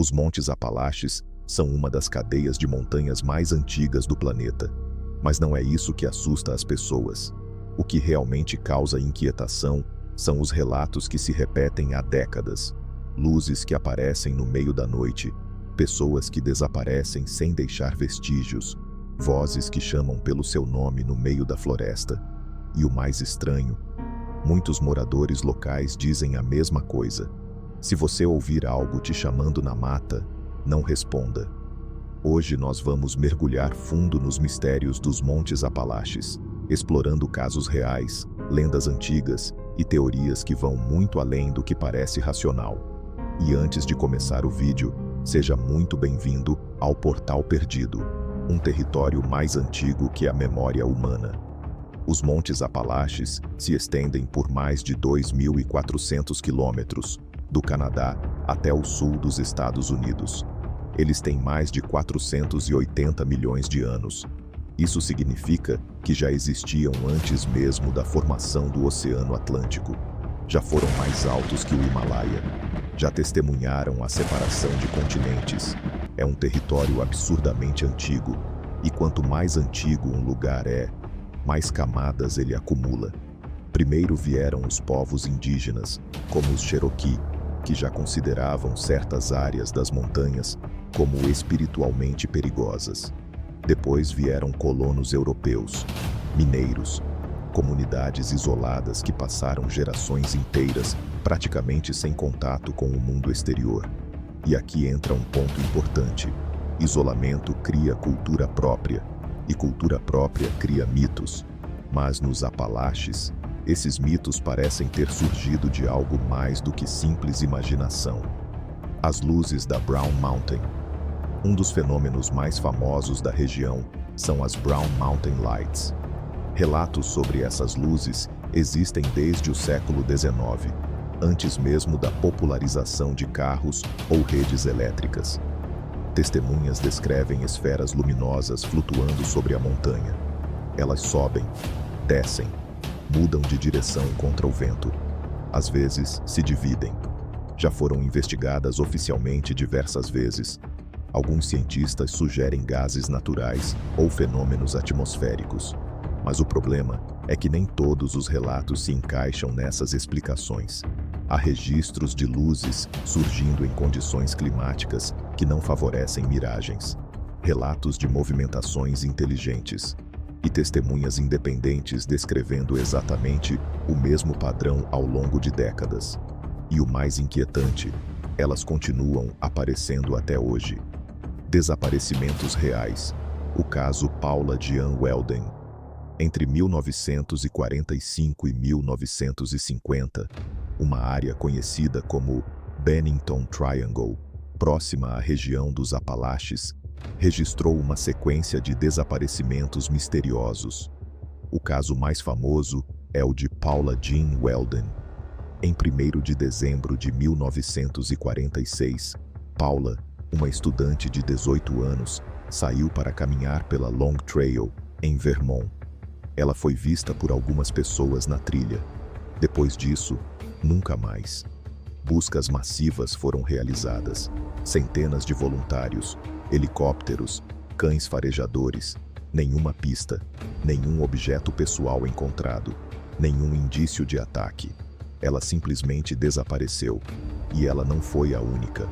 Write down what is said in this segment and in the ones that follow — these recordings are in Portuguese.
Os Montes Apalaches são uma das cadeias de montanhas mais antigas do planeta. Mas não é isso que assusta as pessoas. O que realmente causa inquietação são os relatos que se repetem há décadas. Luzes que aparecem no meio da noite, pessoas que desaparecem sem deixar vestígios, vozes que chamam pelo seu nome no meio da floresta. E o mais estranho, muitos moradores locais dizem a mesma coisa. Se você ouvir algo te chamando na mata, não responda. Hoje nós vamos mergulhar fundo nos mistérios dos Montes Apalaches, explorando casos reais, lendas antigas e teorias que vão muito além do que parece racional. E antes de começar o vídeo, seja muito bem-vindo ao Portal Perdido, um território mais antigo que a memória humana. Os Montes Apalaches se estendem por mais de 2.400 quilômetros, do Canadá até o sul dos Estados Unidos. Eles têm mais de 480 milhões de anos. Isso significa que já existiam antes mesmo da formação do Oceano Atlântico. Já foram mais altos que o Himalaia. Já testemunharam a separação de continentes. É um território absurdamente antigo. E quanto mais antigo um lugar é, mais camadas ele acumula. Primeiro vieram os povos indígenas, como os Cherokee, que já consideravam certas áreas das montanhas como espiritualmente perigosas. Depois vieram colonos europeus, mineiros, comunidades isoladas que passaram gerações inteiras praticamente sem contato com o mundo exterior. E aqui entra um ponto importante. Isolamento cria cultura própria, e cultura própria cria mitos. Mas nos Apalaches, esses mitos parecem ter surgido de algo mais do que simples imaginação. As luzes da Brown Mountain. Um dos fenômenos mais famosos da região são as Brown Mountain Lights. Relatos sobre essas luzes existem desde o século XIX, antes mesmo da popularização de carros ou redes elétricas. Testemunhas descrevem esferas luminosas flutuando sobre a montanha. Elas sobem, descem, mudam de direção contra o vento. Às vezes, se dividem. Já foram investigadas oficialmente diversas vezes. Alguns cientistas sugerem gases naturais ou fenômenos atmosféricos. Mas o problema é que nem todos os relatos se encaixam nessas explicações. Há registros de luzes surgindo em condições climáticas que não favorecem miragens. Relatos de movimentações inteligentes. E testemunhas independentes descrevendo exatamente o mesmo padrão ao longo de décadas. E o mais inquietante, elas continuam aparecendo até hoje. Desaparecimentos reais. O caso Paula Jean Weldon. Entre 1945 e 1950, uma área conhecida como Bennington Triangle, próxima à região dos Apalaches, registrou uma sequência de desaparecimentos misteriosos. O caso mais famoso é o de Paula Jean Weldon. Em 1º de dezembro de 1946, Paula, uma estudante de 18 anos, saiu para caminhar pela Long Trail, em Vermont. Ela foi vista por algumas pessoas na trilha. Depois disso, nunca mais. Buscas massivas foram realizadas. Centenas de voluntários, helicópteros, cães farejadores, nenhuma pista, nenhum objeto pessoal encontrado, nenhum indício de ataque. Ela simplesmente desapareceu. E ela não foi a única.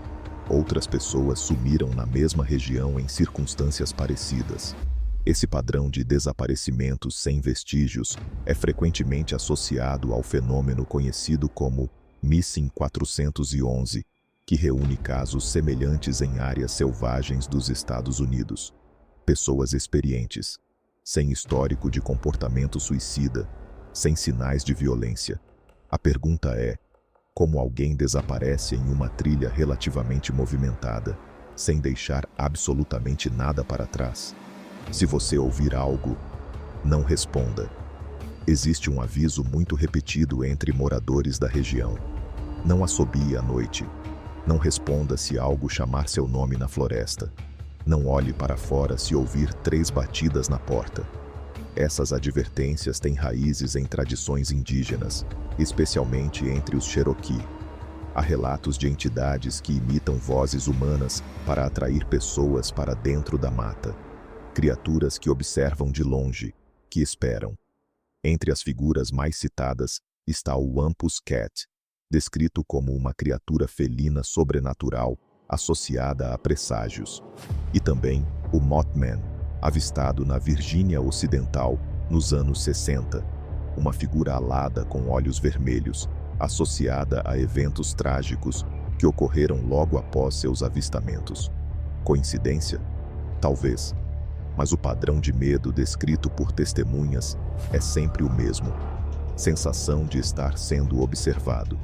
Outras pessoas sumiram na mesma região em circunstâncias parecidas. Esse padrão de desaparecimentos sem vestígios é frequentemente associado ao fenômeno conhecido como Missing 411, que reúne casos semelhantes em áreas selvagens dos Estados Unidos. Pessoas experientes, sem histórico de comportamento suicida, sem sinais de violência. A pergunta é: como alguém desaparece em uma trilha relativamente movimentada, sem deixar absolutamente nada para trás? Se você ouvir algo, não responda. Existe um aviso muito repetido entre moradores da região. Não assobie à noite. Não responda se algo chamar seu nome na floresta. Não olhe para fora se ouvir 3 batidas na porta. Essas advertências têm raízes em tradições indígenas, especialmente entre os Cherokee. Há relatos de entidades que imitam vozes humanas para atrair pessoas para dentro da mata. Criaturas que observam de longe, que esperam. Entre as figuras mais citadas está o Wampus Cat, descrito como uma criatura felina sobrenatural associada a presságios. E também o Mothman, avistado na Virgínia Ocidental nos anos 60, uma figura alada com olhos vermelhos, associada a eventos trágicos que ocorreram logo após seus avistamentos. Coincidência? Talvez. Mas o padrão de medo descrito por testemunhas é sempre o mesmo. Sensação de estar sendo observado.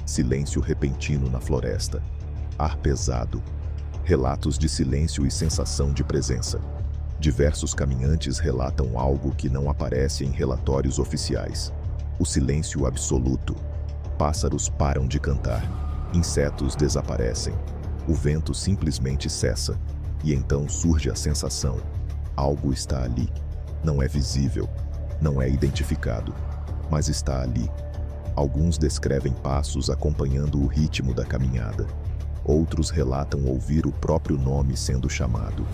Silêncio repentino na floresta. Ar pesado. Relatos de silêncio e sensação de presença. Diversos caminhantes relatam algo que não aparece em relatórios oficiais. O silêncio absoluto. Pássaros param de cantar. Insetos desaparecem. O vento simplesmente cessa. E então surge a sensação. Algo está ali. Não é visível. Não é identificado. Mas está ali. Alguns descrevem passos acompanhando o ritmo da caminhada. Outros relatam ouvir o próprio nome sendo chamado.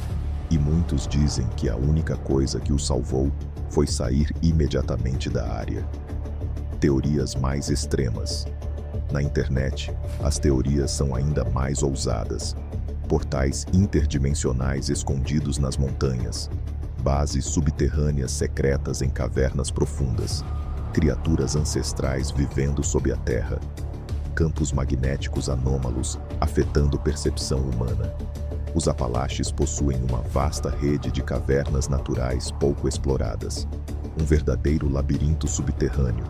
E muitos dizem que a única coisa que o salvou foi sair imediatamente da área. Teorias mais extremas. Na internet, as teorias são ainda mais ousadas. Portais interdimensionais escondidos nas montanhas. Bases subterrâneas secretas em cavernas profundas. Criaturas ancestrais vivendo sob a terra. Campos magnéticos anômalos afetando percepção humana. Os Apalaches possuem uma vasta rede de cavernas naturais pouco exploradas. Um verdadeiro labirinto subterrâneo.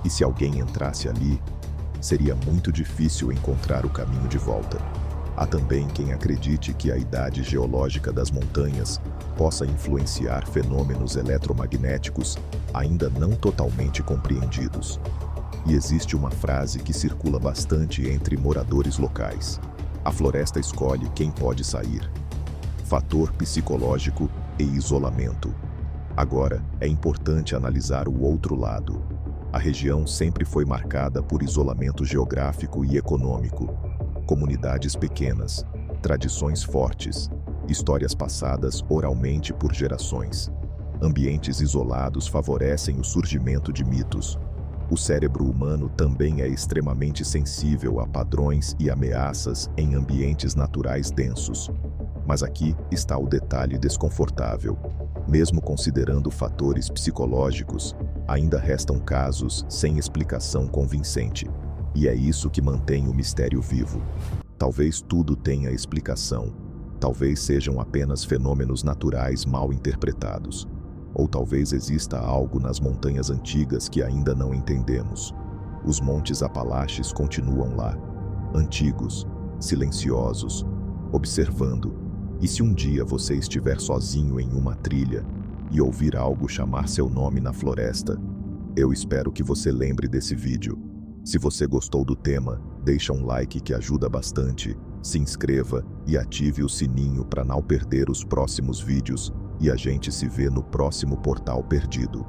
E se alguém entrasse ali, seria muito difícil encontrar o caminho de volta. Há também quem acredite que a idade geológica das montanhas possa influenciar fenômenos eletromagnéticos ainda não totalmente compreendidos. E existe uma frase que circula bastante entre moradores locais. A floresta escolhe quem pode sair. Fator psicológico e isolamento. Agora, é importante analisar o outro lado. A região sempre foi marcada por isolamento geográfico e econômico. Comunidades pequenas, tradições fortes, histórias passadas oralmente por gerações. Ambientes isolados favorecem o surgimento de mitos. O cérebro humano também é extremamente sensível a padrões e ameaças em ambientes naturais densos. Mas aqui está o detalhe desconfortável. Mesmo considerando fatores psicológicos, ainda restam casos sem explicação convincente. E é isso que mantém o mistério vivo. Talvez tudo tenha explicação. Talvez sejam apenas fenômenos naturais mal interpretados. Ou talvez exista algo nas montanhas antigas que ainda não entendemos. Os montes Apalaches continuam lá, antigos, silenciosos, observando. E se um dia você estiver sozinho em uma trilha e ouvir algo chamar seu nome na floresta, eu espero que você lembre desse vídeo. Se você gostou do tema, deixa um like que ajuda bastante, se inscreva e ative o sininho para não perder os próximos vídeos, e a gente se vê no próximo Portal Perdido.